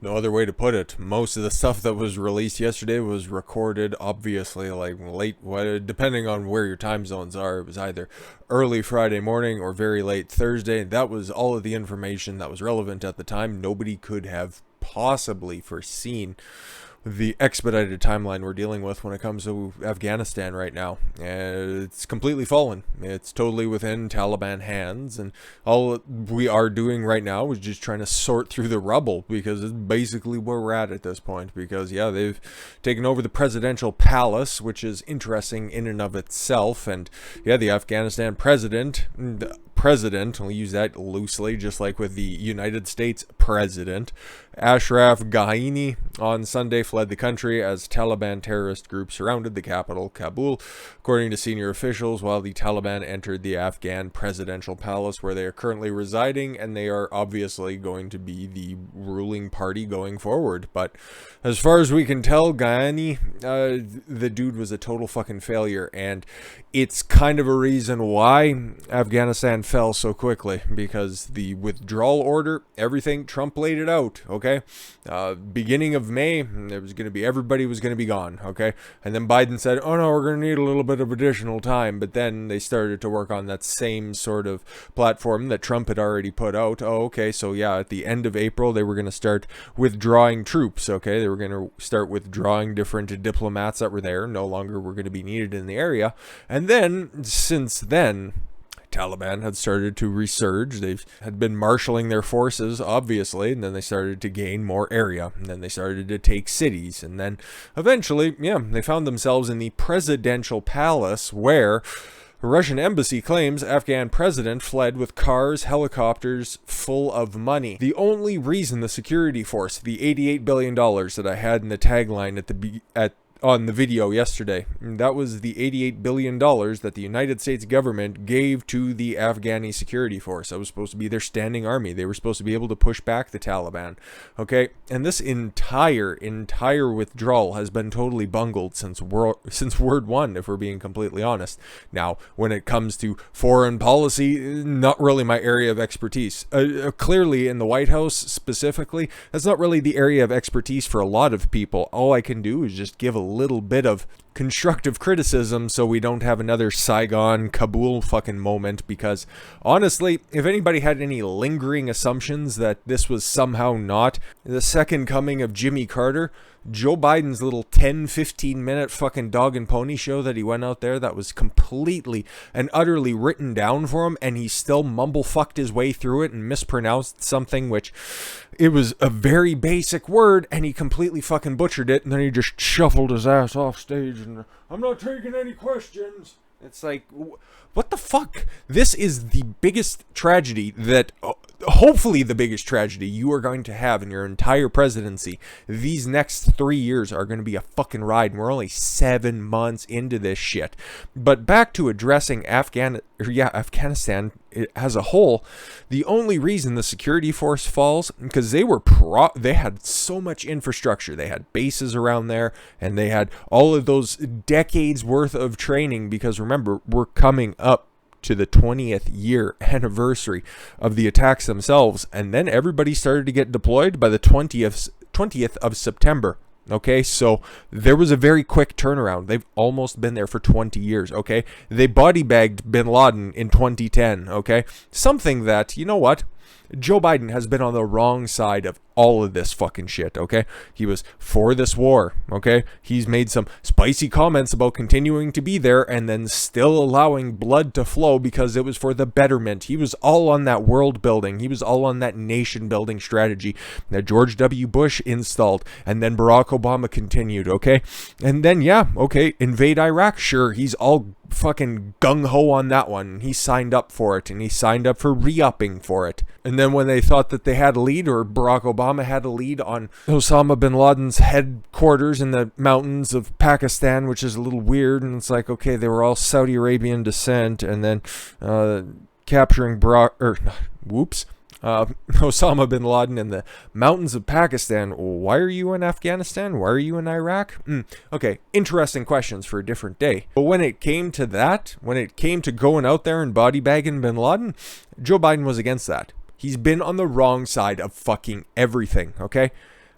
No other way to put it. Most of the stuff that was released yesterday was recorded, obviously, like late, depending on where your time zones are. It was either early Friday morning or very late Thursday. That was all of the information that was relevant at the time. Nobody could have possibly foreseen the expedited timeline we're dealing with when it comes to Afghanistan right now. And it's completely fallen. It's totally within Taliban hands, and all we are doing right now is just trying to sort through the rubble, because it's basically where we're at this point. Because yeah, they've taken over the presidential palace, which is interesting in and of itself. And yeah, the Afghanistan president, I'll use that loosely, just like with the United States president, Ashraf Ghani, on Sunday fled the country as Taliban terrorist groups surrounded the capital, Kabul, according to senior officials, while the Taliban entered the Afghan presidential palace where they are currently residing, and they are obviously going to be the ruling party going forward. But as far as we can tell, Ghani, the dude was a total fucking failure, and it's kind of a reason why Afghanistan fell so quickly, because the withdrawal order, everything, Trump laid it out, okay? Beginning of May, there was going to be, everybody was going to be gone, okay? And then Biden said, oh no, we're going to need a little bit of additional time. But then they started to work on that same sort of platform that Trump had already put out. Oh, okay, so yeah, at the end of April, they were going to start withdrawing troops, okay? They were going to start withdrawing different diplomats that were there, no longer were going to be needed in the area. And then, since then, Taliban had started to resurge. They had been marshaling their forces, obviously, and then they started to gain more area, and then they started to take cities, and then eventually, yeah, they found themselves in the presidential palace, where the Russian embassy claims Afghan president fled with cars, helicopters full of money. The only reason the security force, the $88 billion that I had in the tagline on the video yesterday, that was the $88 billion that the United States government gave to the Afghani security force. That was supposed to be their standing army. They were supposed to be able to push back the Taliban. Okay, and this entire withdrawal has been totally bungled since word one, if we're being completely honest. Now, when it comes to foreign policy, not really my area of expertise. Clearly, in the White House specifically, that's not really the area of expertise for a lot of people. All I can do is just give a little bit of constructive criticism so we don't have another Saigon, Kabul fucking moment, because honestly, if anybody had any lingering assumptions that this was somehow not the second coming of Jimmy Carter, Joe Biden's little 10-15 minute fucking dog and pony show that he went out there, that was completely and utterly written down for him, and he still mumble fucked his way through it and mispronounced something, which it was a very basic word, and he completely fucking butchered it, and then he just shuffled his ass off stage and I'm not taking any questions. It's like, what the fuck? This is the biggest tragedy that, hopefully the biggest tragedy you are going to have in your entire presidency. These next 3 years are going to be a fucking ride, and we're only 7 months into this shit. But back to addressing Afghanistan as a whole, the only reason the security force falls, because they had so much infrastructure. They had bases around there, and they had all of those decades worth of training, because remember, we're coming up to the 20th year anniversary of the attacks themselves, and then everybody started to get deployed by the 20th of September. Okay, so there was a very quick turnaround. They've almost been there for 20 years, okay? They body bagged bin Laden in 2010, okay? Something that, you know what? Joe Biden has been on the wrong side of all of this fucking shit, okay? He was for this war, okay? He's made some spicy comments about continuing to be there and then still allowing blood to flow because it was for the betterment. He was all on that world building. He was all on that nation building strategy that George W. Bush installed, and then Barack Obama continued, okay? And then, yeah, okay, invade Iraq, sure, he's all fucking gung-ho on that one. He signed up for it, and he signed up for re-upping for it. And then when they thought that they had a lead, or Barack Obama had a lead on Osama bin Laden's headquarters in the mountains of Pakistan, which is a little weird, and it's like, okay, they were all Saudi Arabian descent, and then capturing Osama bin Laden in the mountains of Pakistan. Why are you in Afghanistan? Why are you in Iraq? Okay, interesting questions for a different day. But when it came to that, when it came to going out there and body bagging bin Laden, Joe Biden was against that. He's been on the wrong side of fucking everything, okay?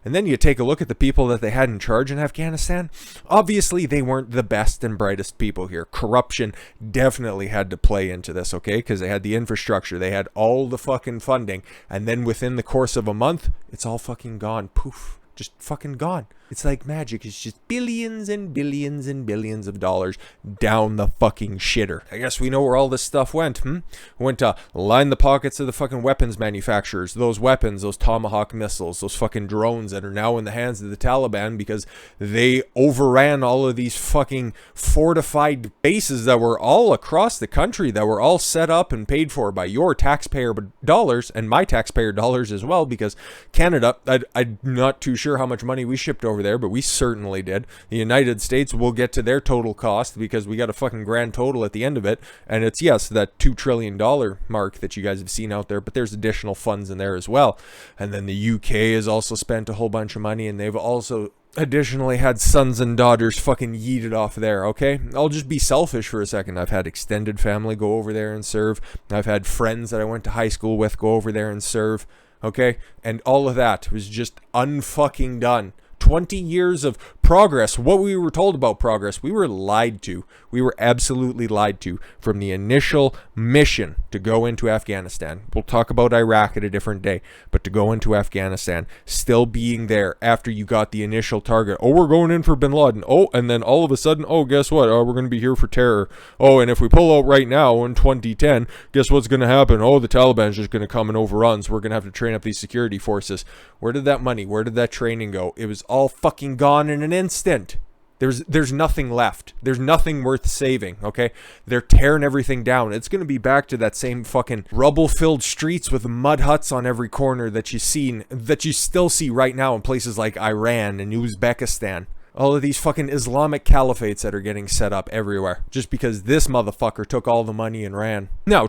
And then you take a look at the people that they had in charge in Afghanistan. Obviously, they weren't the best and brightest people here. Corruption definitely had to play into this, okay? Because they had the infrastructure. They had all the fucking funding. And then within the course of a month, it's all fucking gone. Poof. Just fucking gone. It's like magic. It's just billions and billions and billions of dollars down the fucking shitter. I guess we know where all this stuff went, Went to line the pockets of the fucking weapons manufacturers. Those weapons, those Tomahawk missiles, those fucking drones that are now in the hands of the Taliban because they overran all of these fucking fortified bases that were all across the country, that were all set up and paid for by your taxpayer dollars and my taxpayer dollars as well, because Canada, I'm not too sure how much money we shipped over there, but we certainly did. The United States will get to their total cost because we got a fucking grand total at the end of it, and it's, yes, that $2 trillion mark that you guys have seen out there, but there's additional funds in there as well. And then the UK has also spent a whole bunch of money, and they've also additionally had sons and daughters fucking yeeted off there, okay? I'll just be selfish for a second. I've had extended family go over there and serve. I've had friends that I went to high school with go over there and serve. Okay, and all of that was just unfucking done. 20 years of progress. What we were told about progress, we were lied to. We were absolutely lied to from the initial mission to go into Afghanistan. We'll talk about Iraq at a different day, but to go into Afghanistan, still being there after you got the initial target. Oh, we're going in for bin Laden. Oh, and then all of a sudden, oh, guess what? Oh, we're going to be here for terror. Oh, and if we pull out right now in 2010, guess what's going to happen? Oh, the Taliban's just going to come and overrun, so we're going to have to train up these security forces. Where did that money, where did that training go? It was all fucking gone in an instant. There's nothing left. There's nothing worth saving, okay? They're tearing everything down. It's going to be back to that same fucking rubble-filled streets with mud huts on every corner that you still see right now in places like Iran and Uzbekistan. All of these fucking Islamic caliphates that are getting set up everywhere just because this motherfucker took all the money and ran. Now,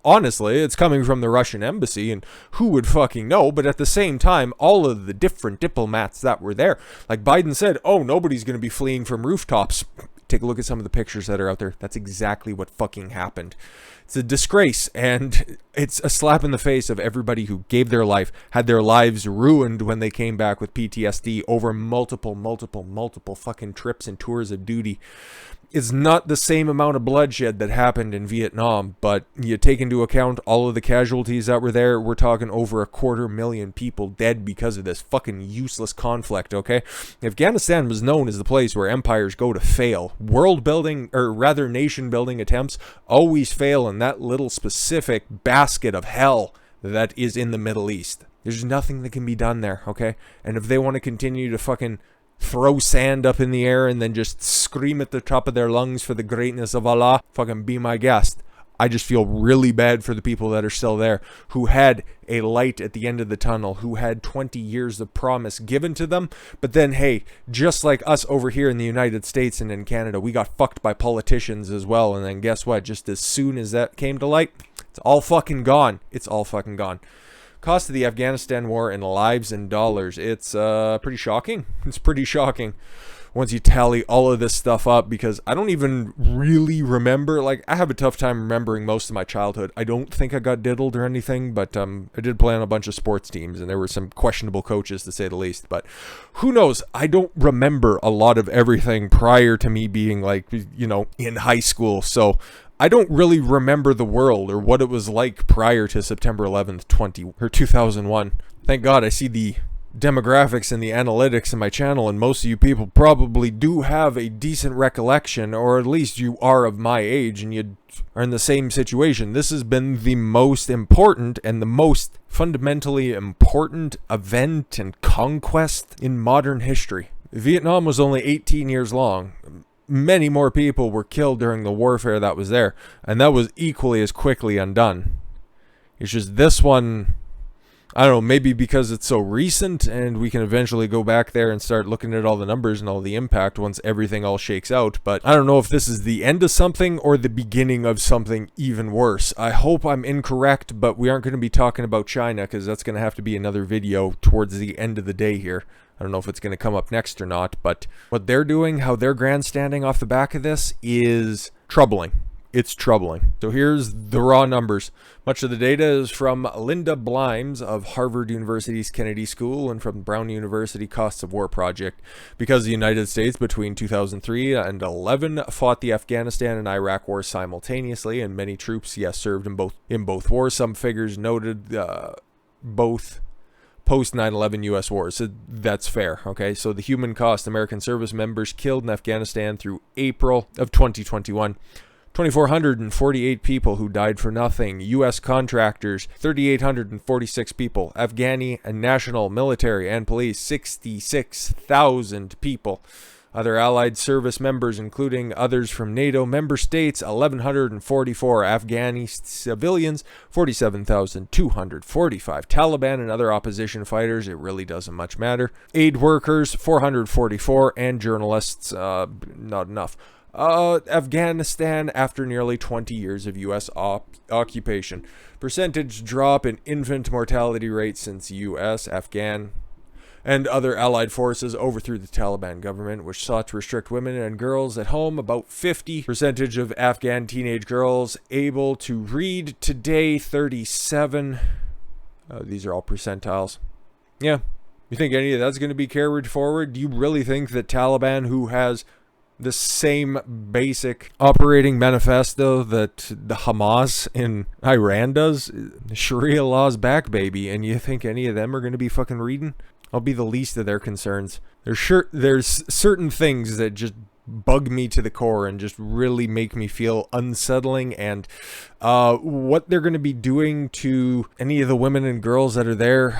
honestly, it's coming from the Russian embassy, and who would fucking know? But at the same time, all of the different diplomats that were there, like Biden said, oh, nobody's going to be fleeing from rooftops. Take a look at some of the pictures that are out there. That's exactly what fucking happened. It's a disgrace, and it's a slap in the face of everybody who gave their life, had their lives ruined when they came back with PTSD over multiple fucking trips and tours of duty. It's not the same amount of bloodshed that happened in Vietnam, but you take into account all of the casualties that were there, we're talking over 250,000 people dead because of this fucking useless conflict, okay? Afghanistan was known as the place where empires go to fail. World building, or rather nation building attempts always fail in that little specific basket of hell that is in the Middle East. There's nothing that can be done there, okay? And if they want to continue to fucking throw sand up in the air and then just scream at the top of their lungs for the greatness of Allah, fucking be my guest. I just feel really bad for the people that are still there, who had a light at the end of the tunnel, who had 20 years of promise given to them. But then, hey, just like us over here in the United States and in Canada, we got fucked by politicians as well. And then guess what? Just as soon as that came to light, it's all fucking gone. It's all fucking gone. Cost of the Afghanistan war in lives and dollars. It's pretty shocking. It's pretty shocking once you tally all of this stuff up, because I don't even really remember. Like, I have a tough time remembering most of my childhood. I don't think I got diddled or anything, but I did play on a bunch of sports teams, and there were some questionable coaches, to say the least. But who knows? I don't remember a lot of everything prior to me being, like, you know, in high school. So I don't really remember the world or what it was like prior to September 11th, 2001. Thank God I see the demographics and the analytics in my channel, and most of you people probably do have a decent recollection, or at least you are of my age and you are in the same situation. This has been the most important and the most fundamentally important event and conquest in modern history. Vietnam was only 18 years long. Many more people were killed during the warfare that was there, and that was equally as quickly undone. It's just this one, I don't know, maybe because it's so recent and we can eventually go back there and start looking at all the numbers and all the impact once everything all shakes out. But I don't know if this is the end of something or the beginning of something even worse. I hope I'm incorrect, but we aren't going to be talking about China, because that's going to have to be another video towards the end of the day here. I don't know if it's going to come up next or not, but what they're doing, how they're grandstanding off the back of this, is troubling. it's troubling. So here's the raw numbers. Much of the data is from Linda Blimes of Harvard University's Kennedy School and from Brown University Costs of War Project. Because the United States between 2003 and 11 fought the Afghanistan and Iraq wars simultaneously, and many troops, yes, served in both wars. Some figures noted both post 9/11 U.S. wars. So that's fair, okay? So the human cost, American service members killed in Afghanistan through April of 2021. 2,448 people who died for nothing. U.S. contractors, 3,846 people. Afghani and national, military, and police, 66,000 people. Other allied service members, including others from NATO member states, 1,144 Afghani civilians, 47,245 Taliban and other opposition fighters. It really doesn't much matter. Aid workers, 444, and journalists, not enough. Afghanistan after nearly 20 years of U.S. occupation. Percentage drop in infant mortality rate since U.S., Afghan, and other allied forces overthrew the Taliban government, which sought to restrict women and girls at home. About 50% of Afghan teenage girls able to read today, 37. These are all percentiles. Yeah. You think any of that's going to be carried forward? Do you really think that Taliban, who has the same basic operating manifesto that the Hamas in Iran does, Sharia law's back, baby, and you think any of them are going to be fucking reading? I'll be the least of their concerns. There's certain things that just bug me to the core and just really make me feel unsettling, and what they're going to be doing to any of the women and girls that are there,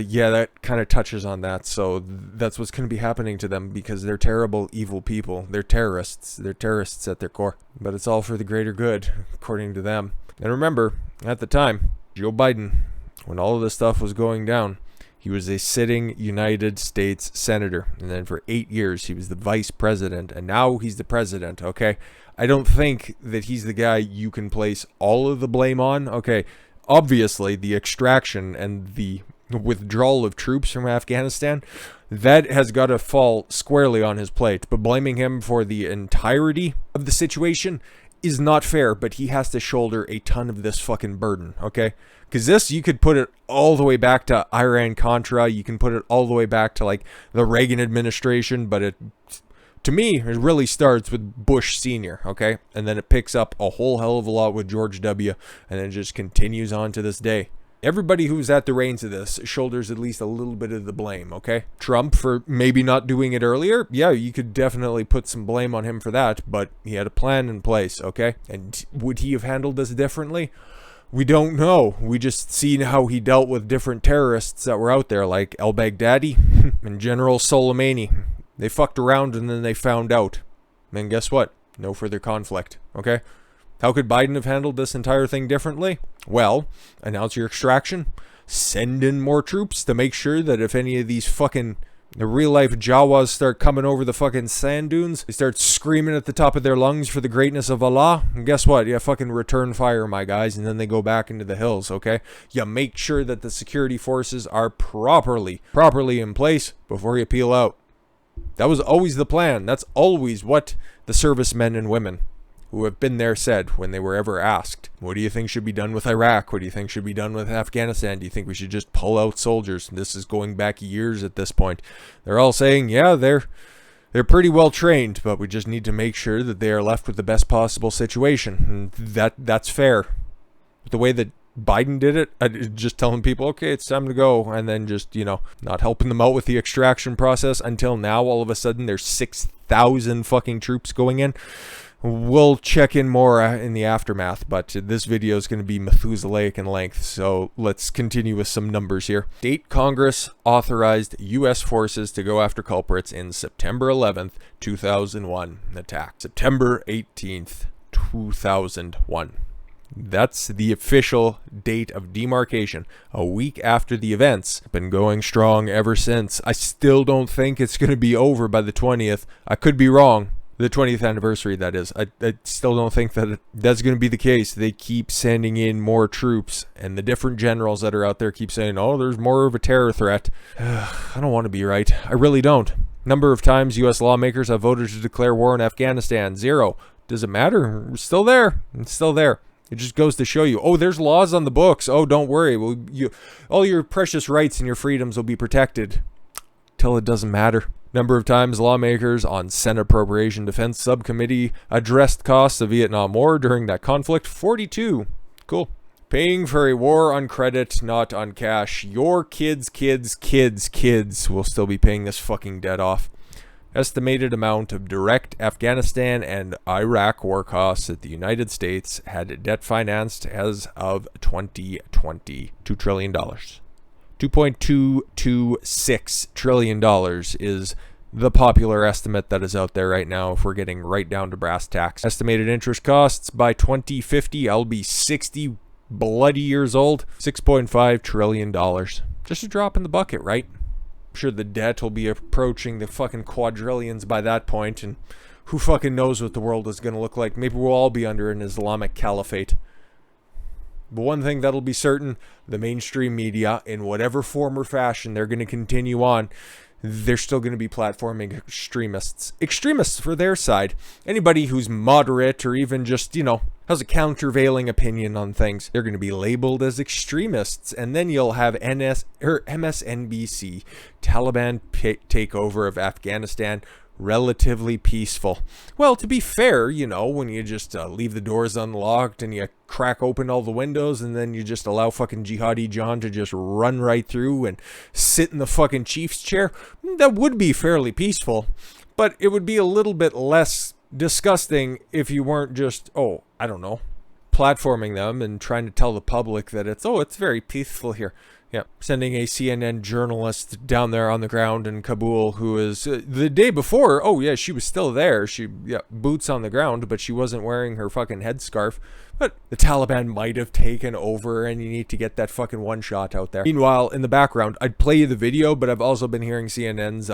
yeah, that kind of touches on that. So that's what's going to be happening to them, because they're terrible, evil people. They're terrorists at their core, but it's all for the greater good, according to them. And remember, at the time, Joe Biden, when all of this stuff was going down, he was a sitting United States senator, and then for 8 years he was the vice president, and now he's the president, okay? I don't think that he's the guy you can place all of the blame on, okay? Obviously, the extraction and the withdrawal of troops from Afghanistan, that has got to fall squarely on his plate, but blaming him for the entirety of the situation is not fair, but he has to shoulder a ton of this fucking burden, okay? Because this, you could put it all the way back to Iran Contra, you can put it all the way back to, like, the Reagan administration, but it, to me, it really starts with Bush Sr., okay? And then it picks up a whole hell of a lot with George W., and then it just continues on to this day. Everybody who's at the reins of this shoulders at least a little bit of the blame, okay? Trump for maybe not doing it earlier, yeah, you could definitely put some blame on him for that, but he had a plan in place, okay? And would he have handled this differently? We don't know. We just seen how he dealt with different terrorists that were out there, like al-Baghdadi and General Soleimani. They fucked around and then they found out. And guess what? No further conflict, okay? How could Biden have handled this entire thing differently? Well, announce your extraction, send in more troops to make sure that if any of these fucking real-life Jawas start coming over the fucking sand dunes, they start screaming at the top of their lungs for the greatness of Allah, and guess what? Yeah, fucking return fire, my guys, and then they go back into the hills, okay? You make sure that the security forces are properly in place before you peel out. That was always the plan. That's always what the servicemen and women who have been there said when they were ever asked, what do you think should be done with Iraq? What do you think should be done with Afghanistan? Do you think we should just pull out soldiers? This is going back years at this point. They're all saying, yeah, they're pretty well trained, but we just need to make sure that they are left with the best possible situation. And that's fair. The way that Biden did it, just telling people, okay, it's time to go, and then just, not helping them out with the extraction process until now, all of a sudden, there's 6,000 fucking troops going in. We'll check in more in the aftermath, but this video is going to be Methuselaic in length, so let's continue with some numbers here. State Congress authorized U.S. forces to go after culprits in September 11th, 2001 attack. September 18th, 2001. That's the official date of demarcation, a week after the events. Been going strong ever since. I still don't think it's going to be over by the 20th. I could be wrong. The 20th anniversary, that is. I still don't think that that's going to be the case. They keep sending in more troops, and the different generals that are out there keep saying, oh, there's more of a terror threat. I don't want to be right. I really don't. Number of times U.S. lawmakers have voted to declare war in Afghanistan, 0. Does it matter? We're still there. It's still there. It just goes to show you, oh, there's laws on the books. Oh, don't worry. Well, all your precious rights and your freedoms will be protected. Till it doesn't matter. Number of times lawmakers on Senate Appropriation Defense Subcommittee addressed costs of Vietnam War during that conflict. 42. Cool. Paying for a war on credit, not on cash. Your kids' will still be paying this fucking debt off. Estimated amount of direct Afghanistan and Iraq war costs that the United States had debt financed as of 2020. $2 trillion. $2.226 trillion is the popular estimate that is out there right now if we're getting right down to brass tacks. Estimated interest costs by 2050, I'll be 60 bloody years old. $6.5 trillion. Just a drop in the bucket, right? I'm sure the debt will be approaching the fucking quadrillions by that point, and who fucking knows what the world is going to look like. Maybe we'll all be under an Islamic caliphate. But one thing that'll be certain, the mainstream media, in whatever form or fashion they're going to continue on, they're still going to be platforming extremists. Extremists for their side. Anybody who's moderate or even just, has a countervailing opinion on things, they're going to be labeled as extremists. And then you'll have MSNBC, Taliban takeover of Afghanistan, relatively peaceful. Well, to be fair, when you just leave the doors unlocked and you crack open all the windows and then you just allow fucking Jihadi John to just run right through and sit in the fucking chief's chair, that would be fairly peaceful. But it would be a little bit less disgusting if you weren't just, platforming them and trying to tell the public that it's very peaceful here. Yeah, sending a CNN journalist down there on the ground in Kabul who is, the day before, she was still there. Boots on the ground, but she wasn't wearing her fucking headscarf. But the Taliban might have taken over and you need to get that fucking one shot out there. Meanwhile, in the background, I'd play you the video, but I've also been hearing CNN's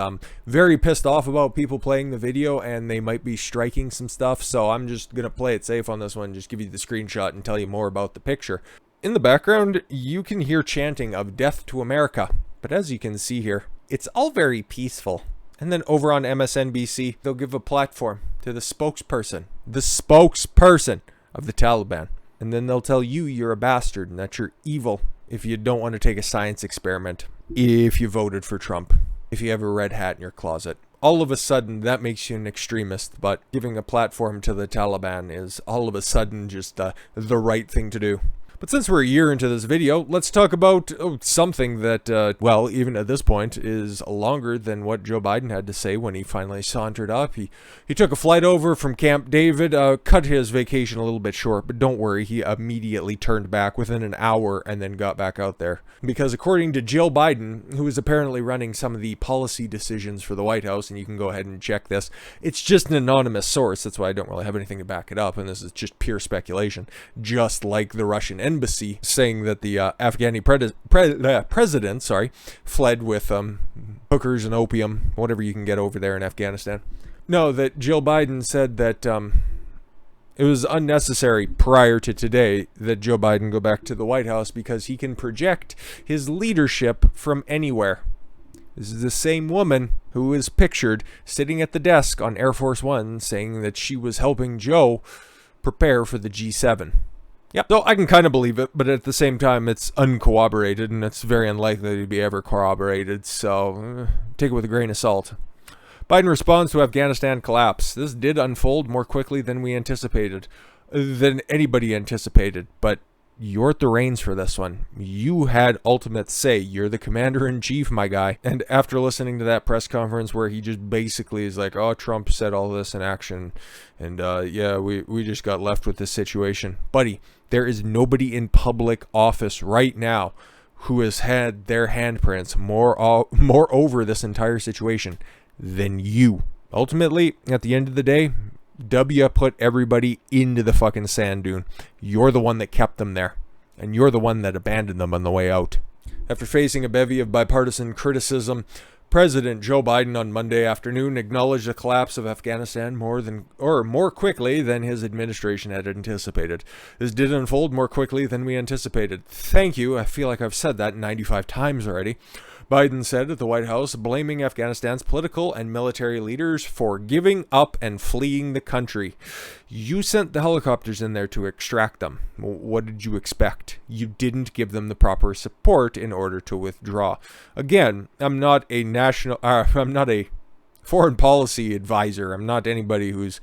very pissed off about people playing the video and they might be striking some stuff. So I'm just going to play it safe on this one, just give you the screenshot and tell you more about the picture. In the background, you can hear chanting of death to America. But as you can see here, it's all very peaceful. And then over on MSNBC, they'll give a platform to the spokesperson of the Taliban. And then they'll tell you you're a bastard and that you're evil if you don't want to take a science experiment, if you voted for Trump, if you have a red hat in your closet. All of a sudden, that makes you an extremist, but giving a platform to the Taliban is all of a sudden just the right thing to do. But since we're a year into this video, let's talk about something that, even at this point, is longer than what Joe Biden had to say when he finally sauntered up. He took a flight over from Camp David, cut his vacation a little bit short, but don't worry, he immediately turned back within an hour and then got back out there. Because according to Jill Biden, who is apparently running some of the policy decisions for the White House, and you can go ahead and check this, it's just an anonymous source, that's why I don't really have anything to back it up, and this is just pure speculation, just like the Russian Embassy saying that the Afghani president fled with hookers and opium, whatever you can get over there in Afghanistan. No, that Jill Biden said that it was unnecessary prior to today that Joe Biden go back to the White House because he can project his leadership from anywhere. This is the same woman who is pictured sitting at the desk on Air Force One saying that she was helping Joe prepare for the G7. Yep. So I can kind of believe it, but at the same time, it's uncorroborated, and it's very unlikely to be ever corroborated, so take it with a grain of salt. Biden responds to Afghanistan collapse. This did unfold more quickly than we anticipated, than anybody anticipated, but you're at the reins for this one. You had ultimate say. You're the commander-in-chief, my guy. And after listening to that press conference where he just basically is like, Trump said all this in action, and we just got left with this situation. Buddy, there is nobody in public office right now who has had their handprints more over this entire situation than you. Ultimately, at the end of the day, W put everybody into the fucking sand dune. You're the one that kept them there, and you're the one that abandoned them on the way out. After facing a bevy of bipartisan criticism, President Joe Biden on Monday afternoon acknowledged the collapse of Afghanistan more quickly than his administration had anticipated. This did unfold more quickly than we anticipated. Thank you. I feel like I've said that 95 times already. Biden said at the White House, blaming Afghanistan's political and military leaders for giving up and fleeing the country. You sent the helicopters in there to extract them. What did you expect? You didn't give them the proper support in order to withdraw. Again, I'm not a foreign policy advisor. I'm not anybody who's,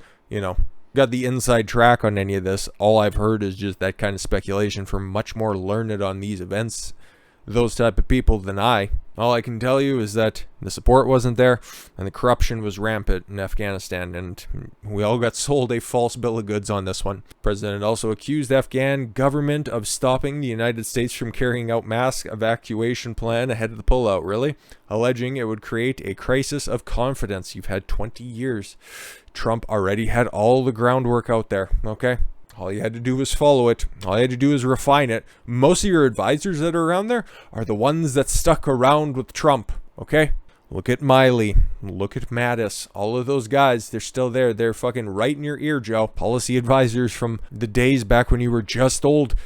got the inside track on any of this. All I've heard is just that kind of speculation from much more learned on these events, those type of people than I. All I can tell you is that the support wasn't there and the corruption was rampant in Afghanistan, and we all got sold a false bill of goods on this one. The president also accused the Afghan government of stopping the United States from carrying out mass evacuation plan ahead of the pullout, really, alleging it would create a crisis of confidence. You've had 20 years. Trump already had all the groundwork out there, okay? All you had to do was follow it. All you had to do is refine it. Most of your advisors that are around there are the ones that stuck around with Trump, okay? Look at Miley. Look at Mattis. All of those guys, they're still there. They're fucking right in your ear, Joe. Policy advisors from the days back when you were just old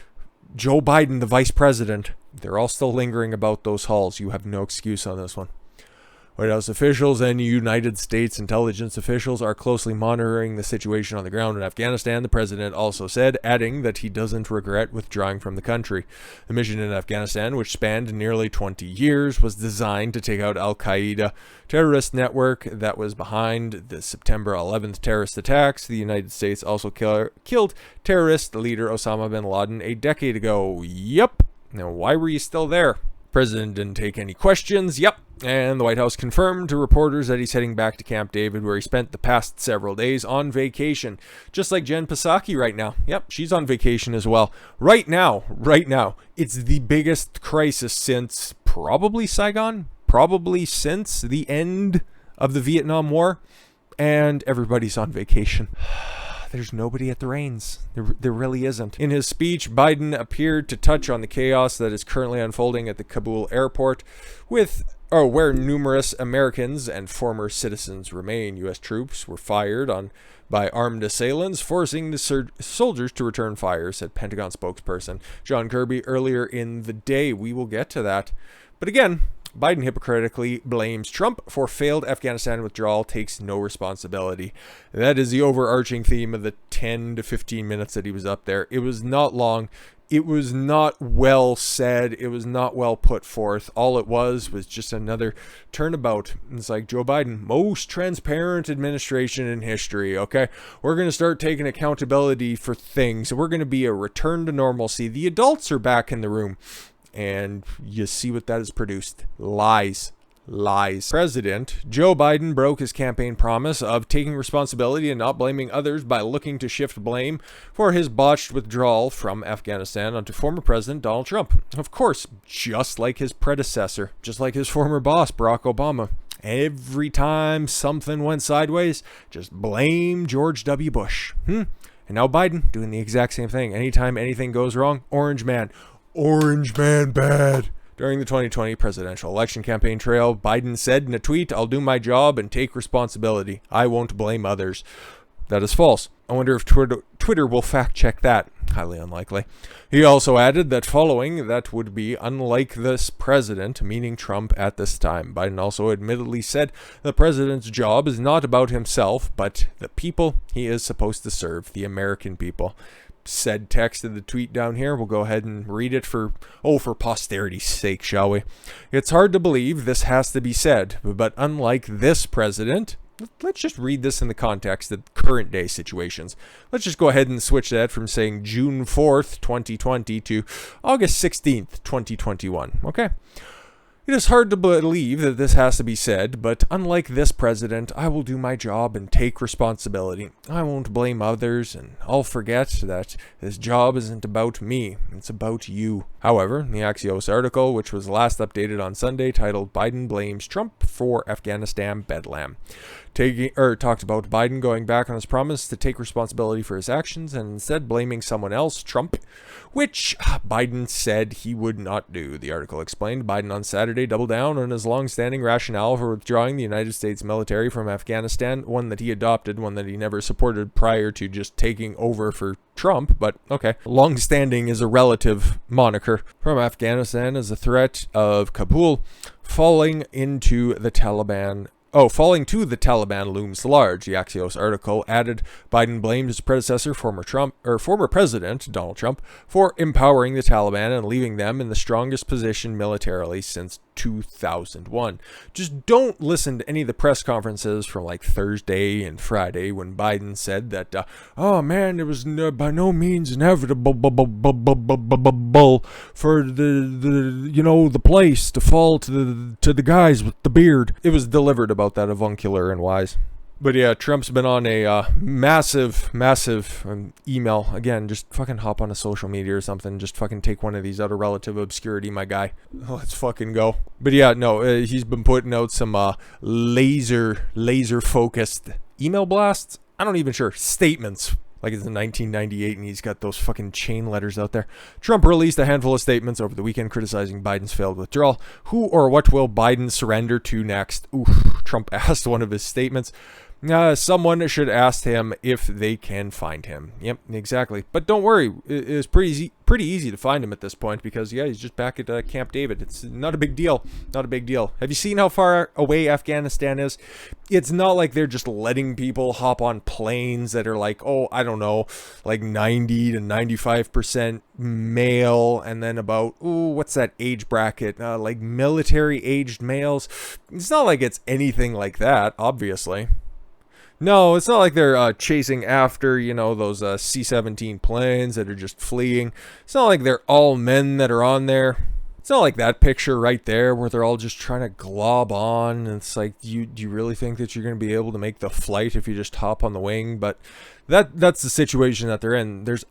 Joe Biden, the vice president. They're all still lingering about those halls. You have no excuse on this one. White House officials and United States intelligence officials are closely monitoring the situation on the ground in Afghanistan, the president also said, adding that he doesn't regret withdrawing from the country. The mission in Afghanistan, which spanned nearly 20 years, was designed to take out al-Qaeda terrorist network that was behind the September 11th terrorist attacks. The United States also killed terrorist leader Osama bin Laden a decade ago. Yep. Now, why were you still there? President didn't take any questions. Yep. And the White House confirmed to reporters that he's heading back to Camp David, where he spent the past several days on vacation. Just like Jen Psaki right now. Yep, she's on vacation as well. Right now, it's the biggest crisis since probably Saigon, probably since the end of the Vietnam War, and everybody's on vacation. There's nobody at the reins. There really isn't. In his speech, Biden appeared to touch on the chaos that is currently unfolding at the Kabul airport, where numerous Americans and former citizens remain. U.S. troops were fired on by armed assailants, forcing the soldiers to return fire, said Pentagon spokesperson John Kirby earlier in the day. We will get to that. But again, Biden hypocritically blames Trump for failed Afghanistan withdrawal, takes no responsibility. That is the overarching theme of the 10 to 15 minutes that he was up there. It was not long. It was not well said. It was not well put forth. All it was just another turnabout. It's like Joe Biden, most transparent administration in history, okay? We're going to start taking accountability for things. We're going to be a return to normalcy. The adults are back in the room. And you see what that has produced. Lies. President Joe Biden broke his campaign promise of taking responsibility and not blaming others by looking to shift blame for his botched withdrawal from Afghanistan onto former President Donald Trump. Of course, just like his predecessor, just like his former boss, Barack Obama. Every time something went sideways, just blame George W. Bush. And now Biden doing the exact same thing. Anytime anything goes wrong, Orange man bad. During the 2020 presidential election campaign trail, Biden said in a tweet, "I'll do my job and take responsibility. I won't blame others." That is false. I wonder if Twitter will fact check that. Highly unlikely. He also added that following that would be unlike this president, meaning Trump at this time. Biden also admittedly said the president's job is not about himself, but the people he is supposed to serve, the American people. Said text of the tweet down here. We'll go ahead and read it for posterity's sake, shall we? It's hard to believe this has to be said, but unlike this president, let's just read this in the context of current day situations. Let's just go ahead and switch that from saying June 4th, 2020 to August 16th, 2021. Okay? It is hard to believe that this has to be said, but unlike this president, I will do my job and take responsibility. I won't blame others, and I'll forget that this job isn't about me, it's about you. However, the Axios article, which was last updated on Sunday, titled Biden Blames Trump for Afghanistan Bedlam, talked about Biden going back on his promise to take responsibility for his actions and instead blaming someone else, Trump, which Biden said he would not do. The article explained Biden on Saturday Saturday doubled down on his long-standing rationale for withdrawing the United States military from Afghanistan, one that he adopted, one that he never supported prior to just taking over for Trump, but okay. Long-standing is a relative moniker. From Afghanistan as a threat of Kabul falling to the Taliban looms large, the Axios article added. Biden blamed his predecessor, former President Donald Trump, for empowering the Taliban and leaving them in the strongest position militarily since 2001. Just don't listen to any of the press conferences from like Thursday and Friday when Biden said that, oh man, it was by no means inevitable for the place to fall to the guys with the beard. It was delivered about that avuncular and wise. But yeah, Trump's been on a massive email. Again, just fucking hop on a social media or something. Just fucking take one of these out of relative obscurity, my guy. Let's fucking go. But yeah, no, he's been putting out some laser-focused email blasts. I'm not even sure. Statements. Like it's in 1998 and he's got those fucking chain letters out there. Trump released a handful of statements over the weekend criticizing Biden's failed withdrawal. Who or what will Biden surrender to next? Oof, Trump asked one of his statements. Someone should ask him if they can find him. Yep, exactly. But don't worry, it's pretty easy to find him at this point because, yeah, he's just back at Camp David. It's not a big deal. Not a big deal. Have you seen how far away Afghanistan is? It's not like they're just letting people hop on planes that are like, oh, I don't know, like 90 to 95% male, and then about, what's that age bracket? Like military-aged males. It's not like it's anything like that, obviously. No, it's not like they're chasing after, those C-17 planes that are just fleeing. It's not like they're all men that are on there. It's not like that picture right there where they're all just trying to glob on. And it's like, do you really think that you're going to be able to make the flight if you just hop on the wing? But that's the situation that they're in. There's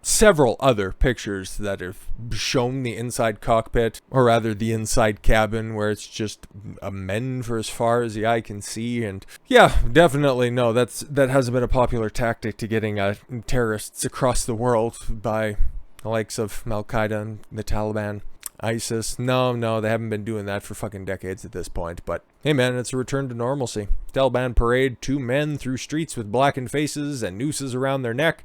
several other pictures that have shown the inside cockpit, or rather the inside cabin, where it's just men for as far as the eye can see. And yeah, definitely no, that hasn't been a popular tactic to getting terrorists across the world by the likes of Al-Qaeda and the Taliban. ISIS. No, they haven't been doing that for fucking decades at this point. But hey man, it's a return to normalcy. Taliban parade 2 men through streets with blackened faces and nooses around their neck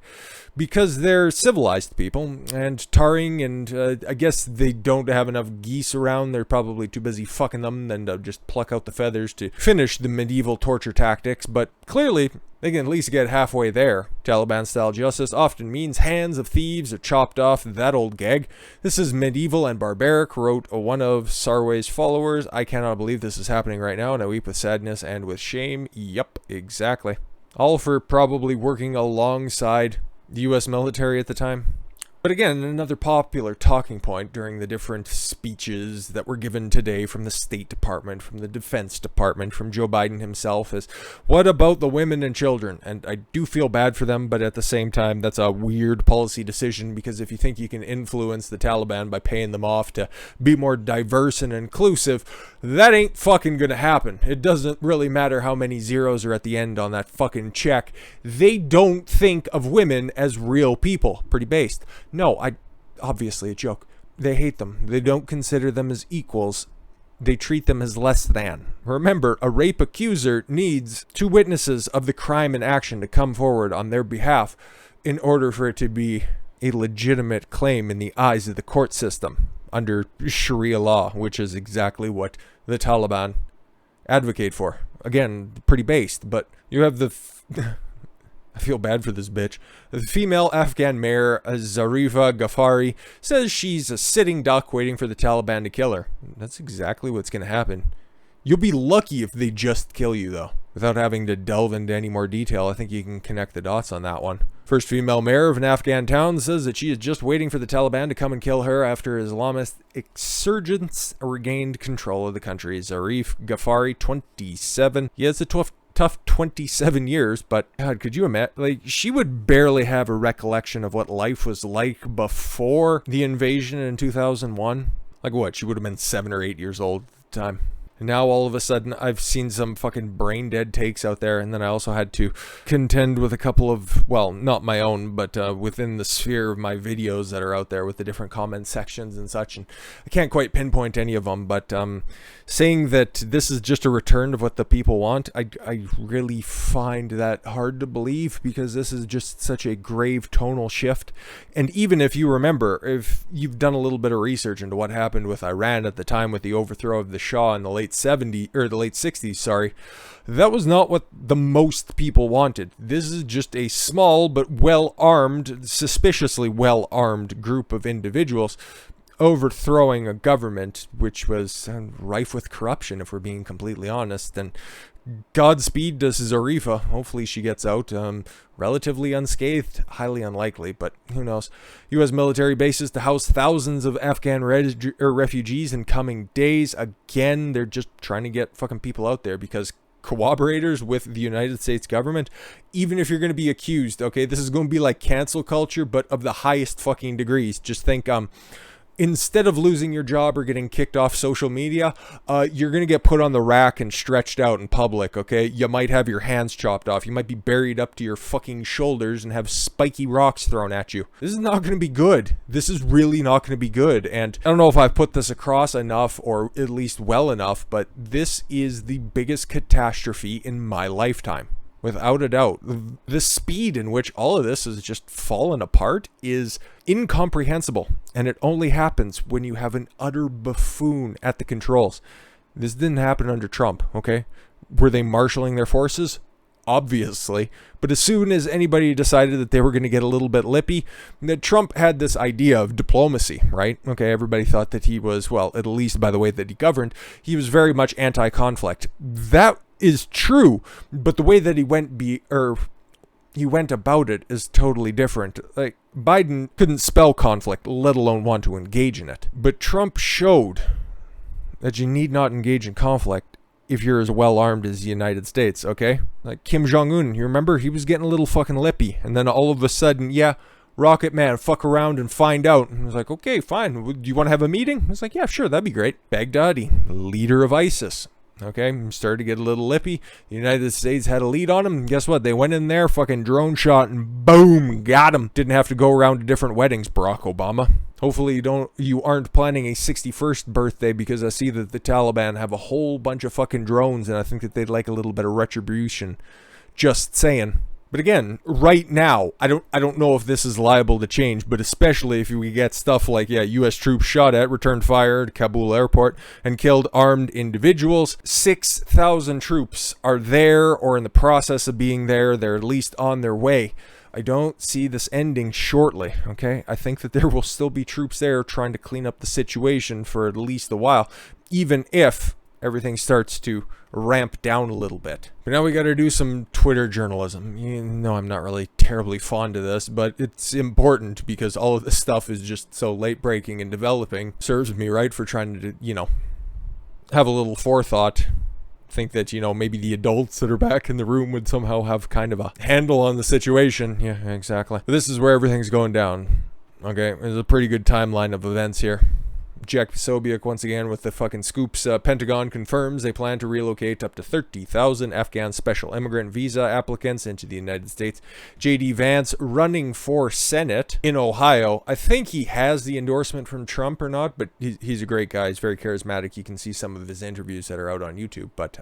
because they're civilized people, and tarring, and I guess they don't have enough geese around. They're probably too busy fucking them than to just pluck out the feathers to finish the medieval torture tactics, but clearly they can at least get halfway there. Taliban-style justice often means hands of thieves are chopped off. That old gag. This is medieval and barbaric, wrote one of Sarway's followers. I cannot believe this is happening right now, and I weep with sadness and with shame. Yep, exactly. All for probably working alongside the U.S. military at the time. But again, another popular talking point during the different speeches that were given today from the State Department, from the Defense Department, from Joe Biden himself is, what about the women and children? And I do feel bad for them, but at the same time, that's a weird policy decision, because if you think you can influence the Taliban by paying them off to be more diverse and inclusive, that ain't fucking gonna happen. It doesn't really matter how many zeros are at the end on that fucking check. They don't think of women as real people. Pretty based. No, obviously a joke. They hate them. They don't consider them as equals. They treat them as less than. Remember, a rape accuser needs 2 witnesses of the crime in action to come forward on their behalf in order for it to be a legitimate claim in the eyes of the court system under Sharia law, which is exactly what the Taliban advocate for. Again, pretty based, but you have the... I feel bad for this bitch. The female Afghan mayor, Zarifa Ghafari, says she's a sitting duck waiting for the Taliban to kill her. That's exactly what's going to happen. You'll be lucky if they just kill you, though. Without having to delve into any more detail, I think you can connect the dots on that one. First female mayor of an Afghan town says that she is just waiting for the Taliban to come and kill her after Islamist insurgents regained control of the country. Zarif Ghafari, 27. Yeah, it's a tough 27 years, but God, could you imagine? Like, she would barely have a recollection of what life was like before the invasion in 2001. Like what? She would have been 7 or 8 years old at the time. And now all of a sudden I've seen some fucking brain dead takes out there, and then I also had to contend with a couple of, well, not my own, but within the sphere of my videos that are out there with the different comment sections and such, and I can't quite pinpoint any of them, but saying that this is just a return of what the people want, I really find that hard to believe, because this is just such a grave tonal shift. And even if you remember, if you've done a little bit of research into what happened with Iran at the time with the overthrow of the Shah in the late 60s, sorry, that was not what the most people wanted. This is just a small but well-armed, suspiciously well-armed group of individuals overthrowing a government which was rife with corruption, if we're being completely honest. And Godspeed to Zarifa. Hopefully she gets out relatively unscathed. Highly unlikely, but who knows. U.S. military bases to house thousands of Afghan refugees in coming days. Again, they're just trying to get fucking people out there, because cooperators with the United States government, even if you're going to be accused, okay, this is going to be like cancel culture, but of the highest fucking degrees. Just think, instead of losing your job or getting kicked off social media, you're going to get put on the rack and stretched out in public, okay? You might have your hands chopped off. You might be buried up to your fucking shoulders and have spiky rocks thrown at you. This is not going to be good. This is really not going to be good. And I don't know if I've put this across enough, or at least well enough, but this is the biggest catastrophe in my lifetime. Without a doubt. The speed in which all of this has just fallen apart is incomprehensible. And it only happens when you have an utter buffoon at the controls. This didn't happen under Trump, okay? Were they marshaling their forces? Obviously. But as soon as anybody decided that they were going to get a little bit lippy, that Trump had this idea of diplomacy, right? Okay, everybody thought that he was, well, at least by the way that he governed, he was very much anti-conflict. That is true, but the way that he went about it is totally different. Like, Biden couldn't spell conflict, let alone want to engage in it. But Trump showed that you need not engage in conflict if you're as well armed as the United States, okay? Like Kim Jong-un, you remember? He was getting a little fucking lippy, and then all of a sudden, yeah, Rocket Man, fuck around and find out. And I was like, okay, fine. Do you want to have a meeting? I was like, yeah, sure, that'd be great. Baghdadi, leader of ISIS. Okay, started to get a little lippy. The United States had a lead on him. Guess what? They went in there, fucking drone shot, and boom, got him. Didn't have to go around to different weddings, Barack Obama. Hopefully you aren't planning a 61st birthday, because I see that the Taliban have a whole bunch of fucking drones, and I think that they'd like a little bit of retribution. Just saying. But again, right now, I don't know if this is liable to change, but especially if we get stuff like, yeah, U.S. troops shot at, returned fire at Kabul airport, and killed armed individuals. 6,000 troops are there or in the process of being there. They're at least on their way. I don't see this ending shortly, okay? I think that there will still be troops there trying to clean up the situation for at least a while, even if everything starts to ramp down a little bit. But now we got to do some Twitter journalism. You know, I'm not really terribly fond of this, but it's important because all of this stuff is just so late breaking and developing. Serves me right for trying to, you know, have a little forethought. Think that, you know, maybe the adults that are back in the room would somehow have kind of a handle on the situation. Yeah, exactly. But this is where everything's going down. Okay, there's a pretty good timeline of events here. Jack Posobiec once again with the fucking scoops. Pentagon confirms they plan to relocate up to 30,000 Afghan special immigrant visa applicants into the United States. J.D. Vance running for Senate in Ohio. I think he has the endorsement from Trump or not, but he's a great guy. He's very charismatic. You can see some of his interviews that are out on YouTube. But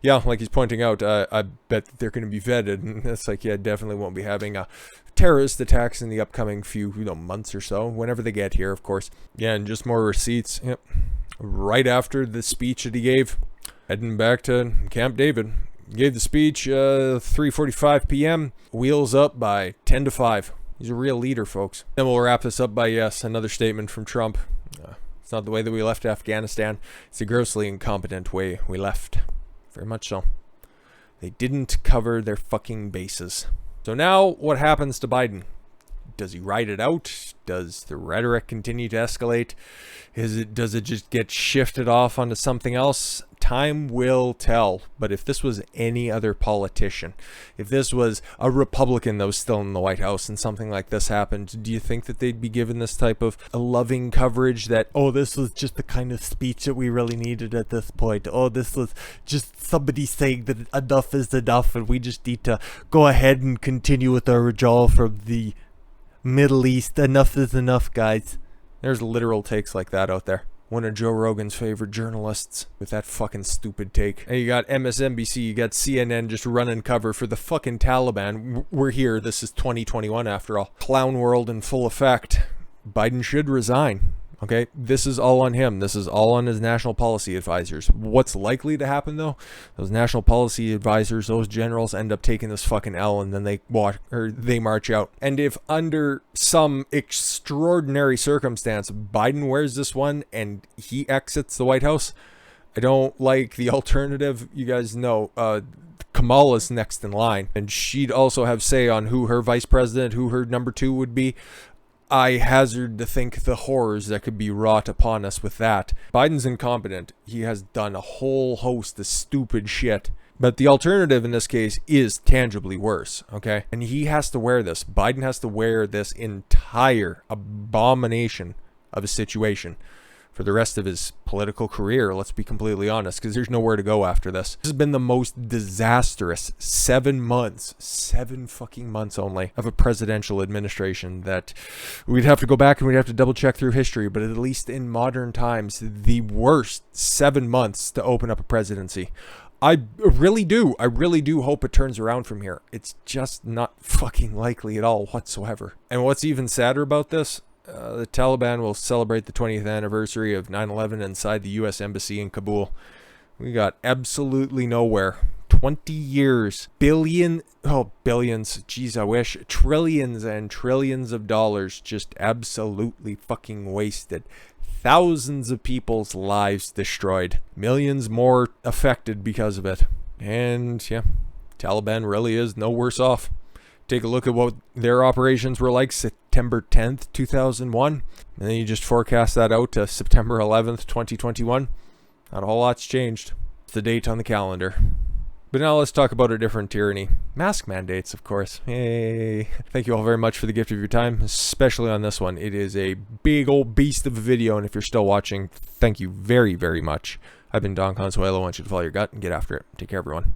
yeah, like he's pointing out, I bet that they're going to be vetted. And it's like, yeah, definitely won't be having terrorist attacks in the upcoming few, months or so, whenever they get here, of course. Yeah, and just more receipts. Yep. Right after the speech that he gave, heading back to Camp David. Gave the speech 3:45 p.m. Wheels up by 10 to 5. He's a real leader, folks. Then we'll wrap this up by, yes, another statement from Trump. It's not the way that we left Afghanistan. It's a grossly incompetent way we left. Very much so. They didn't cover their fucking bases. So now what happens to Biden? Does he ride it out? Does the rhetoric continue to escalate? Does it just get shifted off onto something else? Time will tell. But if this was any other politician, if this was a Republican that was still in the White House and something like this happened, do you think that they'd be given this type of a loving coverage that, oh, this was just the kind of speech that we really needed at this point. Oh, this was just somebody saying that enough is enough and we just need to go ahead and continue with our withdrawal from the Middle East. Enough is enough, guys. There's literal takes like that out there. One of Joe Rogan's favorite journalists with that fucking stupid take. And you got MSNBC, you got CNN just running cover for the fucking Taliban. We're here. This is 2021 after all. Clown world in full effect. Biden should resign. Okay, this is all on him. This is all on his national policy advisors. What's likely to happen though? Those national policy advisors, those generals end up taking this fucking L and then they march out. And if under some extraordinary circumstance Biden wears this one and he exits the White House, I don't like the alternative. You guys know, Kamala's next in line, and she'd also have say on who her vice president, who her number 2 would be. I hazard to think the horrors that could be wrought upon us with that. Biden's incompetent. He has done a whole host of stupid shit. But the alternative in this case is tangibly worse, okay? And he has to wear this. Biden has to wear this entire abomination of a situation for the rest of his political career, let's be completely honest, because there's nowhere to go after this. This has been the most disastrous 7 fucking months only of a presidential administration that we'd have to go back and we'd have to double check through history, but at least in modern times, the worst 7 months to open up a presidency. I really do hope it turns around from here. It's just not fucking likely at all whatsoever. And what's even sadder about this, the Taliban will celebrate the 20th anniversary of 9/11 inside the U.S. Embassy in Kabul. We got absolutely nowhere. 20 years. Billions, geez, I wish. Trillions and trillions of dollars just absolutely fucking wasted. Thousands of people's lives destroyed. Millions more affected because of it. And yeah, Taliban really is no worse off. Take a look at what their operations were like September 10th, 2001. And then you just forecast that out to September 11th, 2021. Not a whole lot's changed. It's the date on the calendar. But now let's talk about a different tyranny. Mask mandates, of course. Hey. Thank you all very much for the gift of your time, especially on this one. It is a big old beast of a video, and if you're still watching, thank you very, very much. I've been Don Consuelo. I want you to follow your gut and get after it. Take care, everyone.